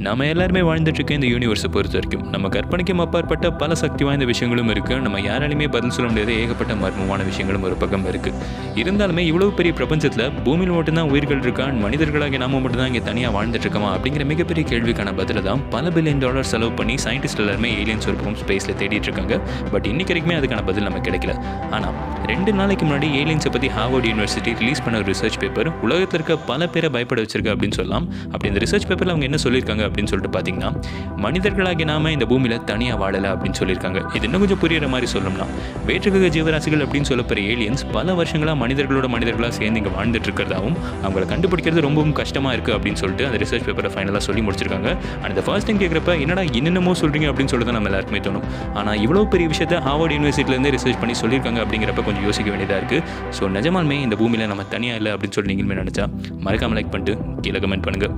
நம்ம எல்லாருமே வாழ்ந்துட்டு இருக்க இந்த யூனிவர்ஸை பொறுத்த வரைக்கும் நம்ம கற்பனைக்கும் அப்பாற்பட்ட பல சக்தி வாய்ந்த விஷயங்களும் இருக்குது. நம்ம யாராலையுமே பதில் சொல்ல முடியாத ஏகப்பட்ட மர்மமான விஷயங்களும் ஒரு பக்கம் இருக்குது. இருந்தாலுமே இவ்வளவு பெரிய பிரபஞ்சத்தில் பூமியில் மட்டும்தான் உயிர்கள் இருக்கா, மனிதர்களாக நாம மட்டும்தான் இங்கே தனியாக வாழ்ந்துட்டு இருக்கோமா அப்படிங்கிற மிகப்பெரிய கேள்விக்கான பதில தான் பல பில்லியன் டாலர் செலவு பண்ணி சயின்டிஸ்ட் எல்லாருமே ஏலியன்ஸ் ஒரு பக்கம் ஸ்பேஸில் தேடிட்டு இருக்காங்க. பட் இன்னைக்கு வரைக்குமே அதுக்கான பதில் நமக்கு கிடைக்கல. ஆனால் 2 நாளைக்கு முன்னாடி ஏலியன்ஸை பற்றி ஹார்வர்ட் யூனிவர்சிட்டி ரிலீஸ் பண்ண ஒரு ரிசர்ச் பேப்பர் உலகத்தில் இருக்க பல பேரை பயப்பட வச்சிருக்கு அப்படின்னு சொல்லலாம். அப்படி இந்த ரிசர்ச் பேப்பரில் அவங்க என்ன சொல்லியிருக்காங்க அப்படின்னு சொல்லிட்டு பார்த்தீங்கன்னா, மனிதர்களாகி நாம இந்த பூமியில் தனியாக வாழலை அப்படின்னு சொல்லியிருக்காங்க. இது இன்னும் கொஞ்சம் புரியுற மாதிரி சொல்லணும்னா, வேற்றுக்கிரக ஜீவராசிகள் அப்படின்னு சொல்லப்படுற ஏலியன்ஸ் பல வருஷங்களாக மனிதர்களாக சேர்ந்து இங்கே வாழ்ந்துட்டு இருக்கிறதாவும் அவங்களை கண்டுபிடிக்கிறது ரொம்பவும் கஷ்டமாக இருக்குது அப்படின்னு சொல்லிட்டு அந்த ரிசர்ச் பேப்பரை ஃபைனலாக சொல்லி முடிச்சிருக்காங்க. அண்ட் இந்த ஃபர்ஸ்ட் டைம் கேட்குறப்ப என்னடா என்னென்னமோ சொல்கிறீங்க அப்படின்னு சொல்லிட்டு நம்ம எல்லாருக்குமே தோணும். ஆனால் இவ்வளோ பெரிய விஷயத்தை ஹார்வர்ட் யூனிவர்சிட்டிலேருந்து ரிசர்ச் பண்ணி சொல்லியிருக்காங்க அப்படிங்கிறப்ப கொஞ்சம் யோசிக்க வேண்டியதாக இருக்குது. ஸோ நிஜமாலுமே இந்த பூமியில் நம்ம தனியாக இல்லை அப்படின்னு சொல்லி நீங்களுமே நினச்சா மறக்காமல் லைக் பண்ணிட்டு கீழே கமெண்ட் பண்ணுங்கள்.